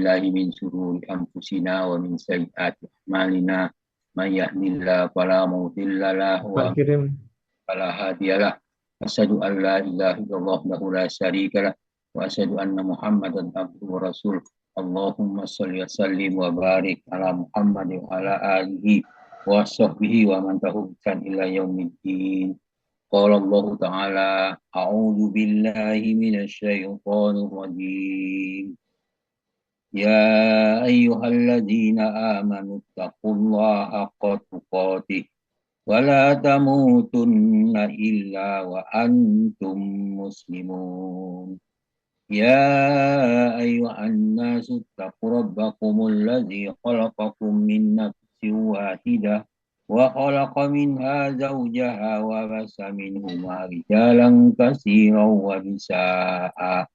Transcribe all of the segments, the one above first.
billahi min syururi anfusina wa min sayyiati a'malina. May yahdihillahu fala mudilla lahu wa Pak kirim. fala hadiyalah. Asyhadu an la ilaha illallah wahdahu la syarikalah wa asyhadu anna Muhammadan abduhu wa rasuluh. Allahumma shalli wa sallim wa barik ala Muhammad wa ala alihi wa sahbihi wa man tabi'ahum ila yaumiddin. Qala Allah Ta'ala, a'udzu billahi minasy syaithanir rajim. Ya ayyuhalladzina amanu taqullaha haqqa tuqatih wa la tamutunna illa wa antum muslimun. Ya ayyuhan nasu taqu rabbakumul ladzi khalaqakum min nafsin wahidah wa khalaqa minha zawjaha wa basa minhuma rijalan katsiran wa nisaa'a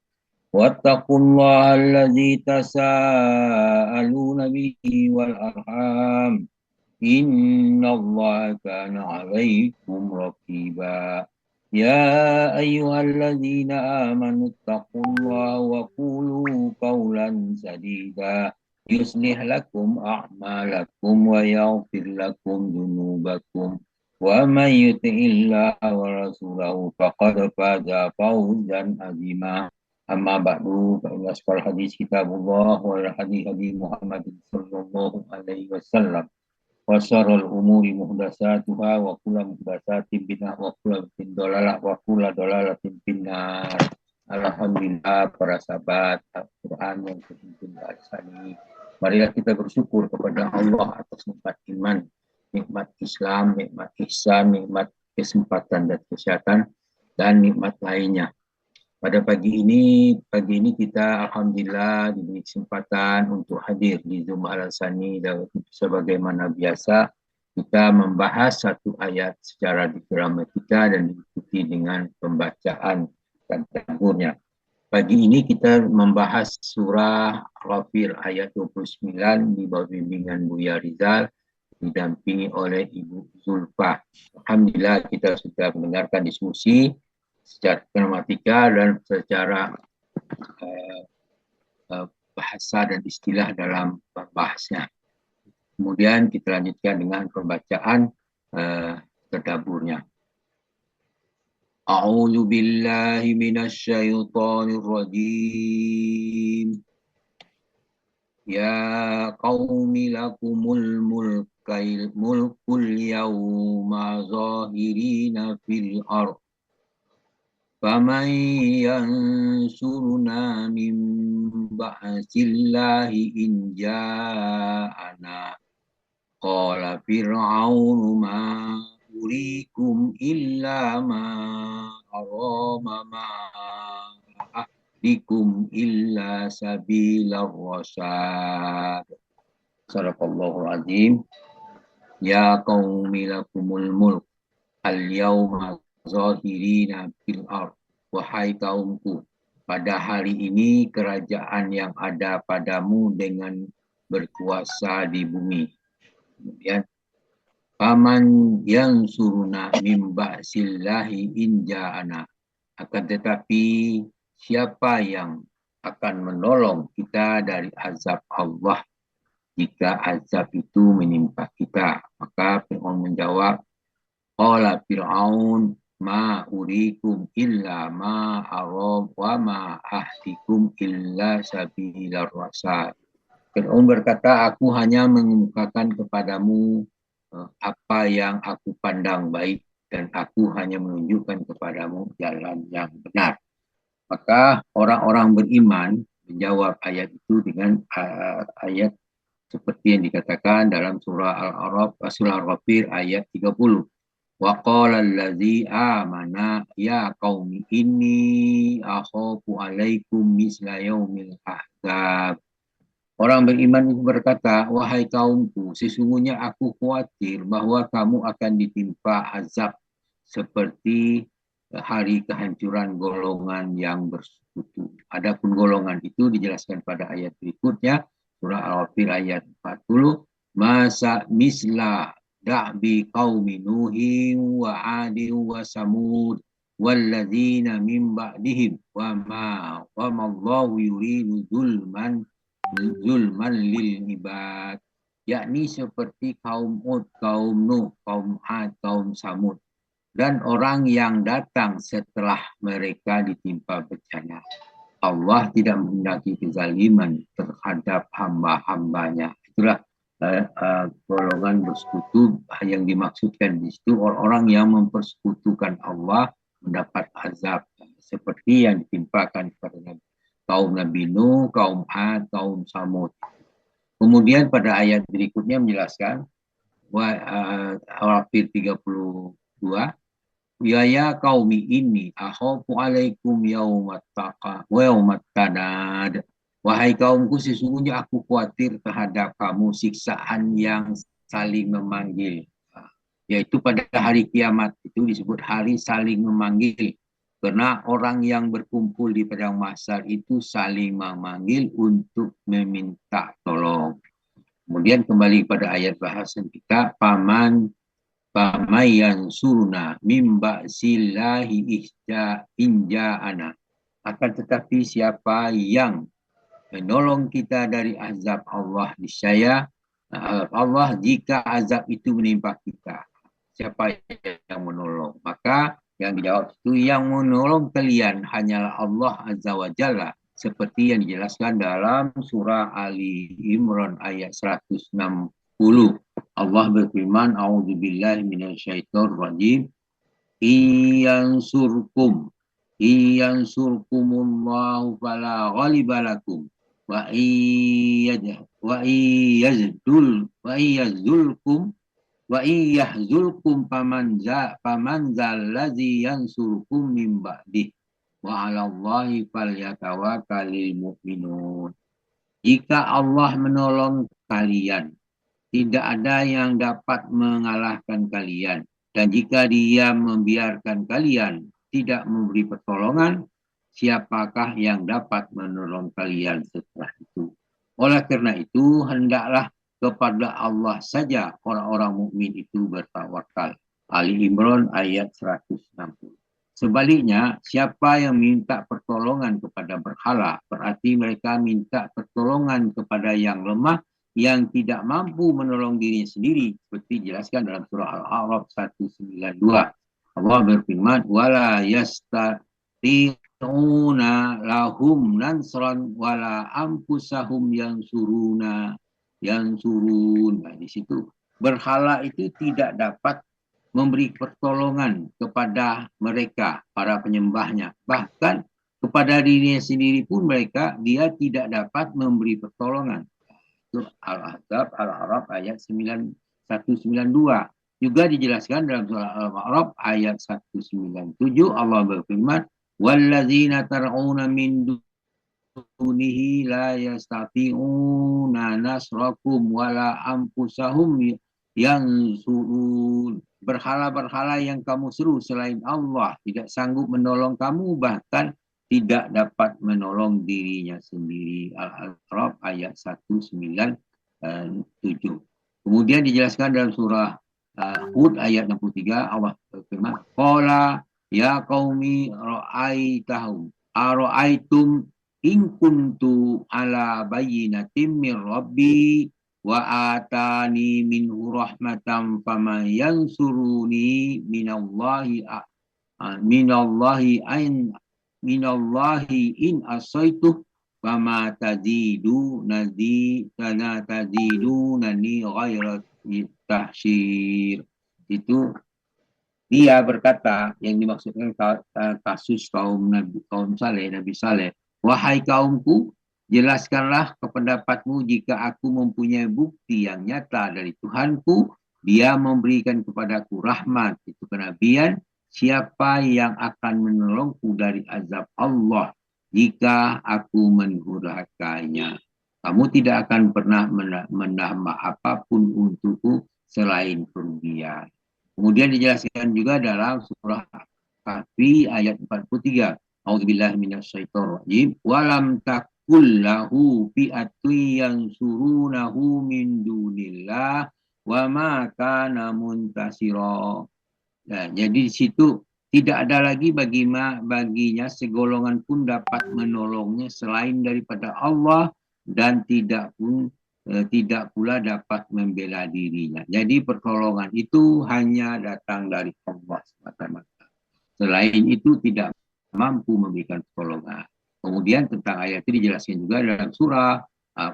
wattaqullaha alladzi tasaaluna bihi wal arham innallaha kana 'alaikum raqiba. Ya ayyuhalladzina amanu taqullaha wa qulu qawlan sadida yuslih lakum a'malakum wa yaghfir lakum dzunubakum wa may yuti'illaha wa rasulahu faqad faza fawzan 'azima. Amma ba'du, fa inna asqal hadis kitabullah wa hadis Muhammadin sallallahu alaihi wasallam. Wa syarrul umuri muhdatsatuha wa kullu muhdatsatin bid'ah wa kullu bid'atin dhalalah wa kullu dhalalatin finnar. Alhamdulillah para sahabat Al-Qur'an yang terpimpin ini. Marilah kita bersyukur kepada Allah atas nikmat iman, nikmat Islam, nikmat ihsan, nikmat kesempatan dan kesehatan dan nikmat lainnya. Pada pagi ini kita alhamdulillah diberi kesempatan untuk hadir di Zoom Al-Sani dan sebagaimana biasa kita membahas satu ayat secara dikrama kita dan diikuti dengan pembacaan dan tadabburnya. Pagi ini kita membahas surah Ghafir ayat 29 di bawah bimbingan Buya Rizal didampingi oleh Ibu Zulfa. Alhamdulillah kita sudah mendengarkan diskusi secara gramatika dan secara bahasa dan istilah dalam bahasnya. Kemudian kita lanjutkan dengan pembacaan tadabburnya. A'udzu billahi minasy syaithanir rajim. Ya qaumi lakumul mulkul yawma zahirina fil ardh. فَمَنْ يَنْصُرُنَا مِنْ بَأْسِ اللَّهِ إِنْ جَاءَنَا قَالَ فِرْعَوْنُ مَا أُرِيكُمْ إِلَّا مَا أَرَى وَمَا أَهْدِكُمْ إِلَّا سَبِيلَ الرَّشَادِ. Sadaqallahul azim. Ya qaumi lakumul mulk al-yawma zahirina fil ardh. Wahai kaumku, pada hari ini kerajaan yang ada padamu dengan berkuasa di bumi. Kemudian paman yang suruna min ba'sillahi in ja'ana. Akan tetapi siapa yang akan menolong kita dari azab Allah jika azab itu menimpa kita? Maka Fir'aun menjawab, qala Fir'aun ma urikum illa ma arab wa ma ahdikum illa sabilar rasyad. Fir'aun berkata, aku hanya mengemukakan kepadamu apa yang aku pandang baik dan aku hanya menunjukkan kepadamu jalan yang benar. Maka orang-orang beriman menjawab ayat itu dengan ayat seperti yang dikatakan dalam surah Al-A'raf, surah Al-Ghafir ayat 30. Wa qala allazi amana ya qaumi inni akhafu alaikum misla yaumil ahzab. Orang beriman itu berkata, wahai kaumku, sesungguhnya aku khawatir bahwa kamu akan ditimpa azab seperti hari kehancuran golongan yang bersekutu. Adapun golongan itu dijelaskan pada ayat berikutnya, surah Al-Ghafir ayat 40, masa misla da'bi qaumi nuhin wa adin wa samud walladzina min ba'dihim wa ma Allahu yuridu zulman zulman lil ibad, yakni seperti kaum Hud, kaum Nuh, kaum Ad, kaum Samud, dan orang yang datang setelah mereka ditimpa bencana. Allah tidak menghendaki kezaliman terhadap hamba-hambanya. Itulah golongan bersekutu yang dimaksudkan di situ, orang-orang yang mempersekutukan Allah mendapat azab seperti yang ditimpakan kepada kaum Nabi Nuh, kaum Ad, kaum Samud. Kemudian pada ayat berikutnya menjelaskan Al-Fir 32, ya qaumi inni akhafu alaikum yaumat taqa wa yaumat tanad. Wahai kaumku, sesungguhnya aku khawatir terhadap kamu siksaan yang saling memanggil. Yaitu pada hari kiamat itu disebut hari saling memanggil. Karena orang yang berkumpul di padang mahsyar itu saling memanggil untuk meminta tolong. Kemudian kembali pada ayat bahasan kita, Pamayan surna mimba silahi inja'ana. Akan tetapi siapa yang menolong kita dari azab Allah niscaya Allah jika azab itu menimpa kita. Siapa yang menolong? Maka yang dijawab itu yang menolong kalian hanyalah Allah Azza wa Jalla, seperti yang dijelaskan dalam surah Ali Imran ayat 160. Allah berfirman, A'udzubillahi minasyaitonirrajim. Iyan surkumullahu fala ghalibalakum wa iyahzulkum pamanzal ladzi yansurkum min ba'dih wa 'alallahi falyatawakkalul mu'minun. Jika Allah menolong kalian, tidak ada yang dapat mengalahkan kalian. Dan jika dia membiarkan kalian tidak memberi pertolongan, siapakah yang dapat menolong kalian setelah itu? Oleh karena itu, hendaklah kepada Allah saja orang-orang mukmin itu bertawakal. Ali Imran ayat 160. Sebaliknya, siapa yang minta pertolongan kepada berhala, berarti mereka minta pertolongan kepada yang lemah, yang tidak mampu menolong dirinya sendiri, seperti dijelaskan dalam surah Al-A'raf 192. Allah berfirman, wala yastati'una lahum nansran wala ampusahum yang surun. Nah, di situ berhala itu tidak dapat memberi pertolongan kepada mereka, para penyembahnya. Bahkan kepada dirinya sendiri pun dia tidak dapat memberi pertolongan. Al-Ahzab, Al-A'raf ayat 192. Juga dijelaskan dalam surah Al-A'raf ayat 197, Allah berfirman, wallazina tar'una min dunihi la yastati'una nasrakum wala ampusahum yansurun. Berhala-berhala yang kamu seru selain Allah tidak sanggup menolong kamu, bahkan tidak dapat menolong dirinya sendiri. Al-A'raf ayat 197. Kemudian dijelaskan dalam surah Hud ayat 63, Allah berfirman, qala ya qaumi ara'aitum in kuntu ala bayyinatin min rabbi wa atani minhu rahmatan faman yansuruni minallahi in asaitu fama tazidu nani ghairat tahsyir. Itu dia berkata, yang dimaksudkan kasus kaum Saleh, Nabi Saleh, wahai kaumku, jelaskanlah kependapatmu jika aku mempunyai bukti yang nyata dari Tuhanku, dia memberikan kepadaku rahmat, itu kenabian, siapa yang akan menolongku dari azab Allah jika aku menghuraikannya. Kamu tidak akan pernah menambah apapun untukku selain kerugian. Kemudian dijelaskan juga dalam surah Kahfi ayat 43. A'udzubillahi minasyaitonirrajim. Walam takul lahu fi'atun yansurunahu min dunillah wa ma kana muntasira. Nah, jadi di situ tidak ada lagi baginya segolongan pun dapat menolongnya selain daripada Allah, dan tidak pula dapat membela dirinya. Jadi pertolongan itu hanya datang dari Allah semata-mata. Selain itu tidak mampu memberikan pertolongan. Kemudian tentang ayat ini dijelaskan juga dalam surah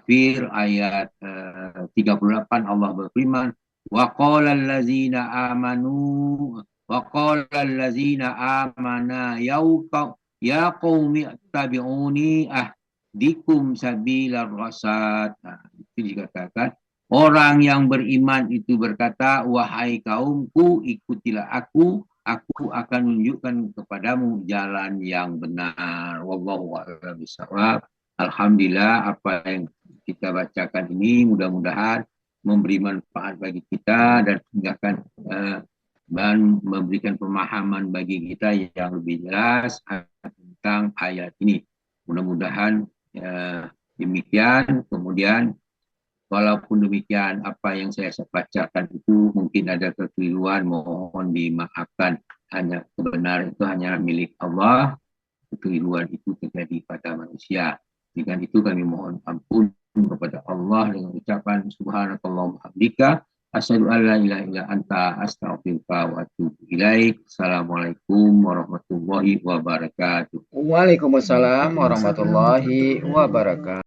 Fir ayat 38 Allah berfirman, wa qala allazina amanu wa qala allazina amana ya qaumi tabi'uni ahdikum sabilar rasad. Nah, itu dikatakan orang yang beriman itu berkata, wahai kaumku, ikutilah aku akan menunjukkan kepadamu jalan yang benar. Wallahu a'lam bishawab. Alhamdulillah apa yang kita bacakan ini mudah-mudahan memberi manfaat bagi kita dan meningkatkan dan memberikan pemahaman bagi kita yang lebih jelas tentang ayat ini. Mudah-mudahan demikian. Kemudian walaupun demikian, apa yang saya bacakan itu mungkin ada kekeliruan, mohon dimaafkan. Hanya kebenaran itu hanya milik Allah, kekeliruan itu terjadi pada manusia. Dengan itu kami mohon ampun kepada Allah dengan ucapan subhanakallah hamdika asyhadu an la ilaha illa anta astaghfiruka wa atubu ilaik. Assalamualaikum warahmatullahi wabarakatuh. Waalaikumsalam warahmatullahi wabarakatuh.